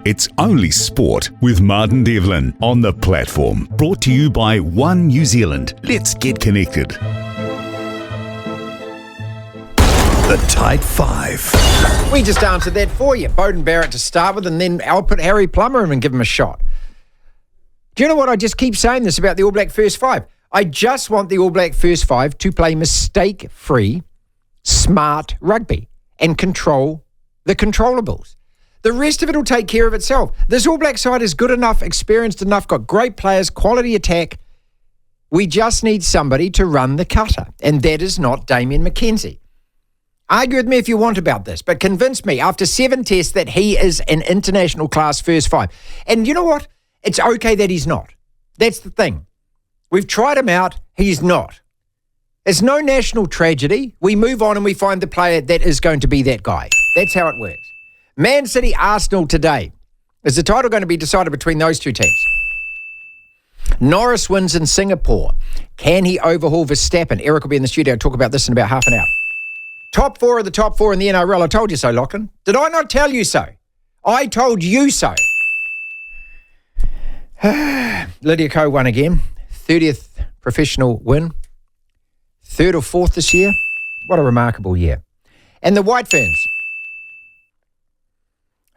It's Only Sport with Martin Devlin on the platform. Brought to you by One New Zealand. Let's get connected. The Tight Five. We just answered that for you. Beauden Barrett to start with, and then I'll put Harry Plummer in and give him a shot. Do you know what? I just keep saying this about the All Black first five. I just want the All Black first five to play mistake-free, smart rugby and control the controllables. The rest of it will take care of itself. This All Black side is good enough, experienced enough, got great players, quality attack. We just need somebody to run the cutter, and that is not Damien McKenzie. Argue with me if you want about this, but convince me after 7 tests that he is an international class first five. And you know what? It's okay that he's not. That's the thing. We've tried him out. He's not. It's no national tragedy. We move on and we find the player that is going to be that guy. That's how it works. Man City Arsenal today. Is the title going to be decided between those two teams? Norris wins in Singapore. Can he overhaul Verstappen? Eric will be in the studio to talk about this in about half an hour. Top four of the top four in the NRL. I told you so, Lachlan. Did I not tell you so? I told you so. Lydia Co won again. 30th professional win. 3rd or 4th this year. What a remarkable year. And the White Ferns,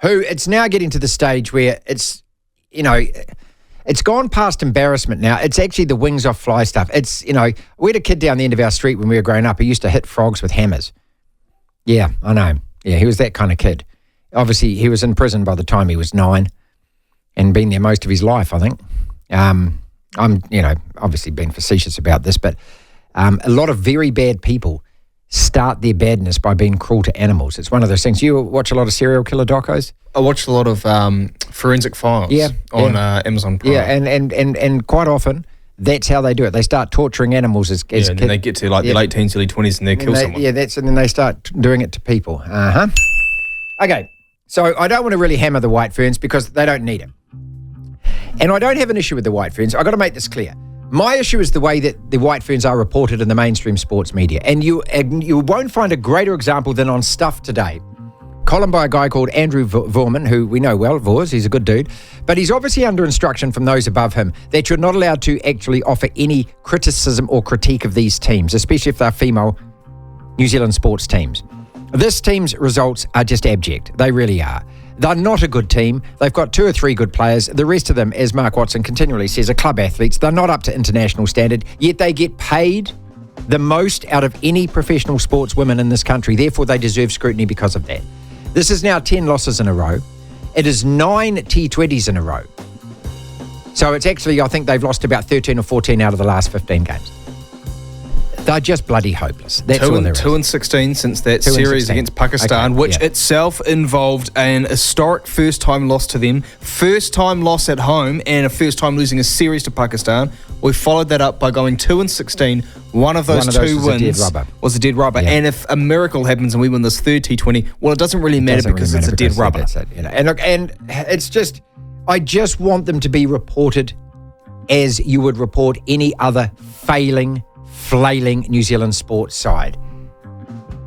who it's now getting to the stage where it's, you know, it's gone past embarrassment now. It's actually the wings off fly stuff. It's, you know, we had a kid down the end of our street when we were growing up who used to hit frogs with hammers. Yeah, I know. Yeah, he was that kind of kid. Obviously, he was in prison by the time he was 9 and been there most of his life, I think. I'm, you know, obviously being facetious about this, but a lot of very bad people start their badness by being cruel to animals. It's one of those things. You watch a lot of serial killer docos? I watched a lot of Forensic Files on Amazon Prime. Yeah, and quite often that's how they do it. They start torturing animals as and then they get to like the late teens, early 20s and they kill someone. Yeah, and then they start doing it to people. Okay, so I don't want to really hammer the White Ferns because they don't need it. And I don't have an issue with the White Ferns. I've got to make this clear. My issue is the way that the White Ferns are reported in the mainstream sports media. And you won't find a greater example than on Stuff today. Column by a guy called Andrew Vorman, who we know well, Vors, he's a good dude. But he's obviously under instruction from those above him that you're not allowed to actually offer any criticism or critique of these teams, especially if they're female New Zealand sports teams. This team's results are just abject. They really are. They're not a good team. They've got 2 or 3 good players. The rest of them, as Mark Watson continually says, are club athletes. They're not up to international standard, yet they get paid the most out of any professional sportswomen in this country. Therefore, they deserve scrutiny because of that. This is now 10 losses in a row. It is 9 T20s in a row. So it's actually, I think they've lost about 13 or 14 out of the last 15 games. They're just bloody hopeless. That's all there is. 2-16 since that series against Pakistan, which itself involved an historic first-time loss to them, first-time loss at home, and a first-time losing a series to Pakistan. We followed that up by going 2-16. One of those two wins was a dead rubber. Yeah. And if a miracle happens and we win this third T20, well, it doesn't really matter because it's a dead rubber. That's it, you know. And it's just, I just want them to be reported as you would report any other flailing New Zealand sports side.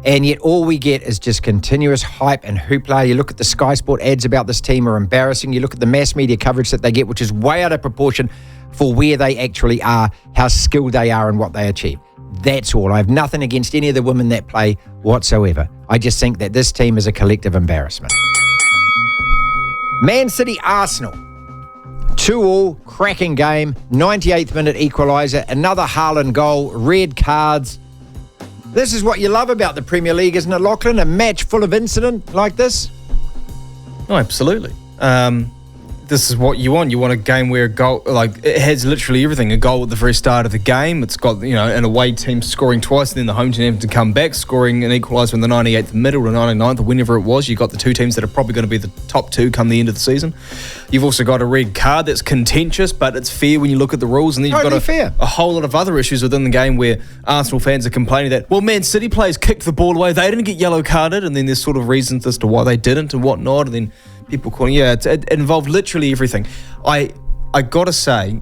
And yet all we get is just continuous hype and hoopla. You look at the Sky Sport ads about this team are embarrassing. You look at the mass media coverage that they get, which is way out of proportion for where they actually are, how skilled they are and what they achieve. That's all. I have nothing against any of the women that play whatsoever. I just think that this team is a collective embarrassment. Man City Arsenal. 2-2, cracking game, 98th minute equaliser, another Haaland goal, red cards. This is what you love about the Premier League, isn't it, Lachlan? A match full of incident like this? Oh, absolutely. This is what you want. You want a game where a goal, like, it has literally everything. A goal at the very start of the game. It's got, you know, an away team scoring twice, and then the home team having to come back, scoring an equaliser in the 98th minute or 99th or whenever it was. You've got the two teams that are probably going to be the top two come the end of the season. You've also got a red card that's contentious, but it's fair when you look at the rules. And then you've got a whole lot of other issues within the game where Arsenal fans are complaining that, well, Man City players kicked the ball away. They didn't get yellow carded, and then there's sort of reasons as to why they didn't and whatnot, and then people calling, it involved literally everything. I got to say,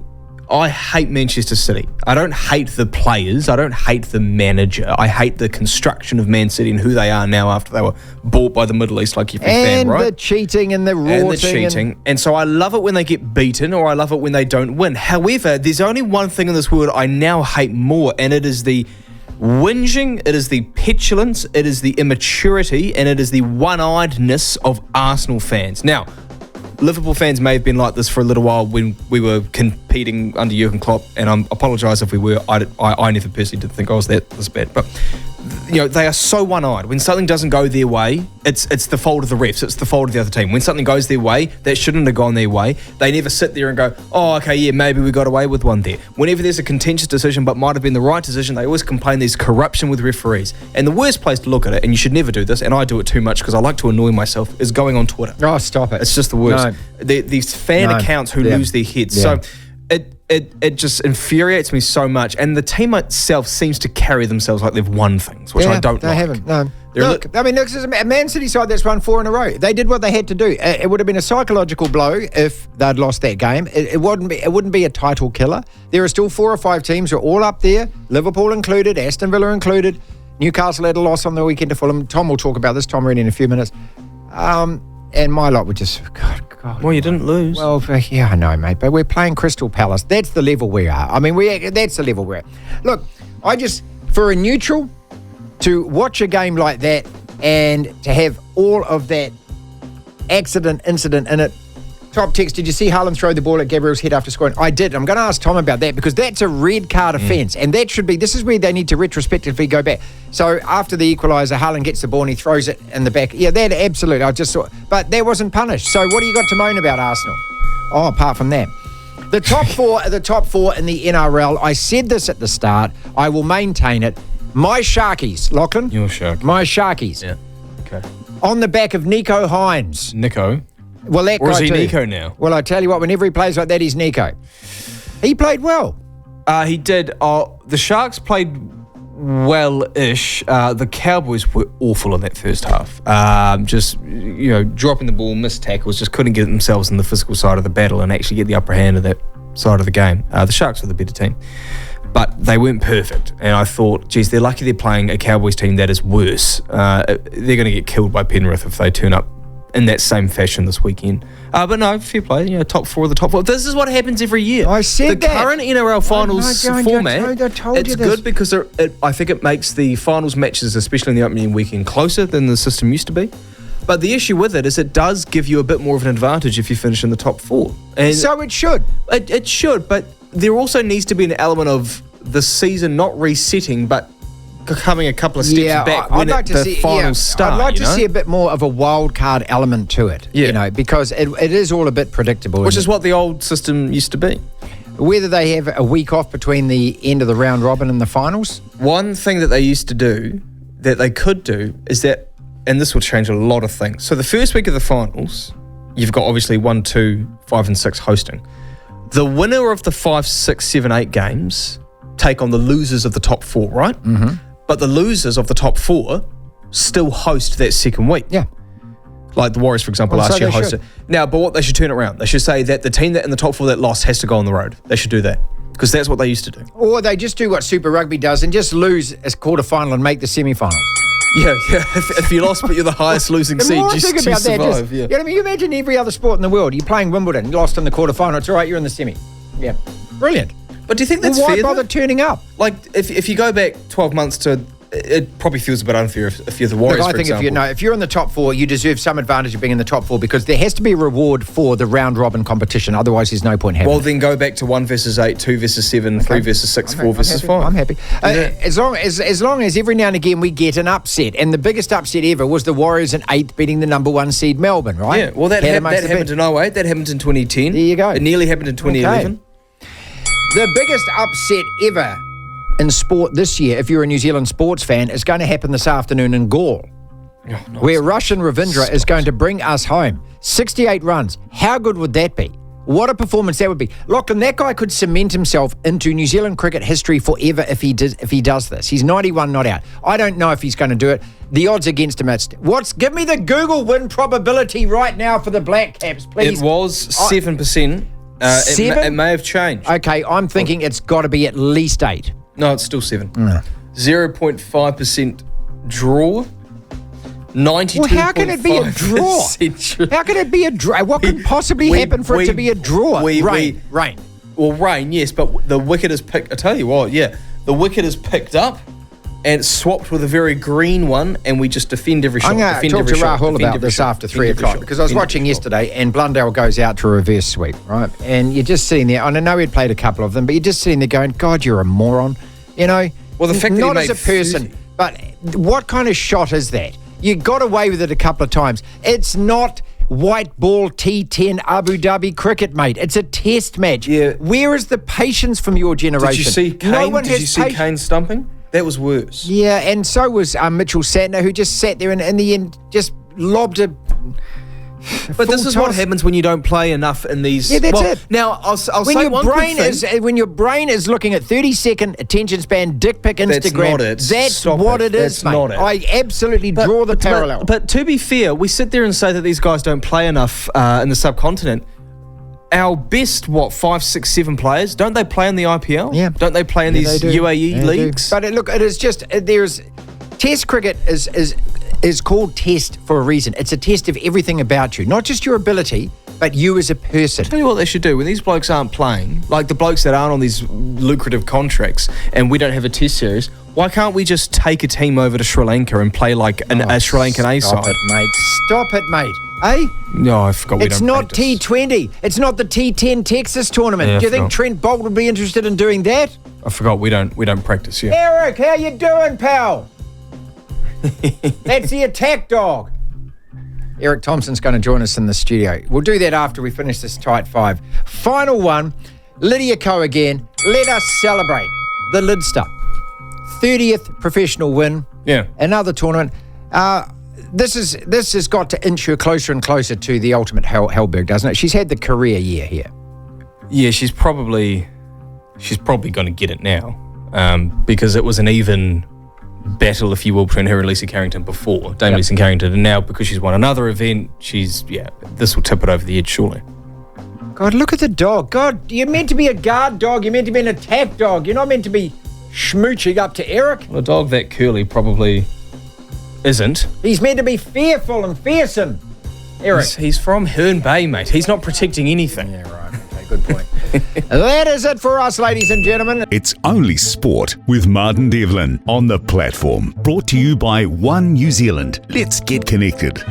I hate Manchester City. I don't hate the players. I don't hate the manager. I hate the construction of Man City and who they are now after they were bought by the Middle East, like every fan, right? And the cheating and the rorting. And the cheating. And so I love it when they get beaten, or I love it when they don't win. However, there's only one thing in this world I now hate more, and it is the whinging, it is the petulance, it is the immaturity, and it is the one-eyedness of Arsenal fans. Now, Liverpool fans may have been like this for a little while when we were competing under Jurgen Klopp, and I apologise if we were. I never personally did think I was this bad, but they are so one-eyed. When something doesn't go their way, it's the fault of the refs. It's the fault of the other team. When something goes their way, that shouldn't have gone their way. They never sit there and go, oh, okay, yeah, maybe we got away with one there. Whenever there's a contentious decision but might have been the right decision, they always complain there's corruption with referees. And the worst place to look at it, and you should never do this, and I do it too much because I like to annoy myself, is going on Twitter. Oh, stop it. It's just the worst. No. These fan accounts who lose their heads. Yeah. So it just infuriates me so much. And the team itself seems to carry themselves like they've won things, which I don't like. They haven't, no. Look, this is a Man City side that's won 4 in a row. They did what they had to do. It would have been a psychological blow if they'd lost that game. It wouldn't be a title killer. There are still 4 or 5 teams who are all up there, Liverpool included, Aston Villa included. Newcastle had a loss on the weekend to Fulham. Tom will talk about this. Tom read in a few minutes. And my lot were just, God. Well, you didn't lose. Well, yeah, I know, mate, but we're playing Crystal Palace. That's the level we are. I mean, that's the level we're at. Look, for a neutral to watch a game like that and to have all of that incident in it. Top text, did you see Haaland throw the ball at Gabriel's head after scoring? I did. I'm going to ask Tom about that because that's a red card offence, and this is where they need to retrospectively go back. So after the equaliser, Haaland gets the ball and he throws it in the back. Yeah, that absolutely, I just saw, but that wasn't punished. So what do you got to moan about, Arsenal? Oh, apart from that. The top four in the NRL, I said this at the start, I will maintain it. My Sharkies, Lachlan. Your Sharkies. My Sharkies. Yeah, okay. On the back of Nico Hines. Nico? Well, that or guy is he too. Nico now? Well, I tell you what, whenever he plays like that, he's Nico. He played well. He did. The Sharks played well-ish. The Cowboys were awful in that first half. Dropping the ball, missed tackles, just couldn't get themselves in the physical side of the battle and actually get the upper hand of that side of the game. The Sharks were the better team. But they weren't perfect. And I thought, geez, they're lucky they're playing a Cowboys team that is worse. They're going to get killed by Penrith if they turn up in that same fashion this weekend. But no, fair play. Top 4 of the top 4. This is what happens every year. I said the current NRL finals format, I told you it's this. good because I think it makes the finals matches, especially in the opening weekend, closer than the system used to be. But the issue with it is it does give you a bit more of an advantage if you finish in the top 4. And so it should. It should, but there also needs to be an element of the season not resetting, but coming a couple of steps back when the finals start. I'd like to see a bit more of a wild card element to it, because it is all a bit predictable. Which is what the old system used to be. Whether they have a week off between the end of the round robin and the finals? One thing that they used to do, that they could do, is that, and this will change a lot of things. So the first week of the finals, you've got obviously 1, 2, 5 and 6 hosting. The winner of the 5, 6, 7, 8 games take on the losers of the top 4, right? Mm-hmm. But the losers of the top 4 still host that second week. Yeah. Like the Warriors, for example, last year hosted. Now, but what they should turn it around. They should say that the team that in the top 4 that lost has to go on the road. They should do that. Because that's what they used to do. Or they just do what Super Rugby does and just lose as quarterfinal and make the semi-final. Yeah. If you lost but you're the highest losing seed, you survive. You know what I mean? You imagine every other sport in the world. You're playing Wimbledon, you lost in the quarterfinal. It's all right, you're in the semi. Yeah. Brilliant. But do you think that's fair? Why bother turning up? Like, if you go back 12 months to, it probably feels a bit unfair if you're the Warriors, I think if you're in the top 4, you deserve some advantage of being in the top 4 because there has to be a reward for the round robin competition. Otherwise, there's no point having Well, then go back to 1 versus 8, 2 versus 7, 3 versus 6, 4 versus 5. I'm happy. As long as every now and again we get an upset, and the biggest upset ever was the Warriors in 8th beating the number 1 seed Melbourne, right? Yeah, well, that happened in 08, that happened in 2010. There you go. It nearly happened in 2011. Okay. The biggest upset ever in sport this year, if you're a New Zealand sports fan, is going to happen this afternoon in Gaul, where Russian Ravindra is going to bring us home. 68 runs. How good would that be? What a performance that would be. Lachlan, that guy could cement himself into New Zealand cricket history forever if he does this. He's 91 not out. I don't know if he's going to do it. The odds against him, give me the Google win probability right now for the Black Caps, please. It was 7%. 7? It may have changed. Okay, I'm thinking it's got to be at least 8. No, it's still 7. 0.5% draw. 92.5%. Well, how can it be a draw? How can it be a draw? What could possibly happen for it to be a draw? Rain. Well, rain, yes, but the wicket is picked. I tell you what, the wicket is picked up and it's swapped with a very green one, and we just defend every shot. I'm going to talk to Rahul about this after 3 o'clock because I was watching yesterday and Blundell goes out to a reverse sweep, right? And you're just sitting there, and I know he'd played a couple of them, but you're just sitting there going, God, you're a moron. You know, well, the fact not that as a person, but what kind of shot is that? You got away with it a couple of times. It's not white ball T10 Abu Dhabi cricket, mate. It's a test match. Yeah. Where is the patience from your generation? Did you see Kane? No one Did you see Kane stumping? That was worse. Yeah, and so was Mitchell Santner, who just sat there and in the end just lobbed a. But this is what happens when you don't play enough in these. Yeah, that's it. Now, I'll when say your one brain quick thing. when your brain is looking at 30-second attention span, dick pic Instagram. That's not it. That's Stop what it. it is, That's mate. not it. I absolutely draw the parallel. But to be fair, we sit there and say that these guys don't play enough in the subcontinent. Our best, 5, 6, 7 players, don't they play in the IPL? Yeah. Don't they play in these UAE leagues? But look, it is just there's Test cricket is called Test for a reason. It's a test of everything about you, not just your ability, but you as a person. Tell you what they should do when these blokes aren't playing, like the blokes that aren't on these lucrative contracts, and we don't have a Test series. Why can't we just take a team over to Sri Lanka and play like a Sri Lankan A side? Stop it, mate. Stop it, mate. Eh? No, I forgot. It's not T20. It's not the T10 Texas tournament. Yeah, Do you think forgot. Trent Bolt would be interested in doing that? I forgot. We don't practice. Yeah. Eric, how you doing, pal? That's the attack dog. Eric Thompson's going to join us in the studio. We'll do that after we finish this tight 5. Final one, Lydia Co again. Let us celebrate the Lidster. 30th professional win. Yeah. Another tournament. This has got to inch her closer and closer to the ultimate Hellberg, doesn't it? She's had the career year here. Yeah, she's probably going to get it now because it was an even battle, if you will, between her and Lisa Carrington before, Dame Lisa Carrington, and now because she's won another event, this will tip it over the edge, surely. God, look at the dog. God, you're meant to be a guard dog. You're meant to be an attack dog. You're not meant to be schmooching up to Eric. Well, a dog that curly probably isn't. He's meant to be fearful and fearsome, Eric. He's from Herne Bay, mate. He's not protecting anything. Yeah, right. Okay, good point. That is it for us, ladies and gentlemen. It's Only Sport with Martin Devlin on the platform. Brought to you by One New Zealand. Let's get connected.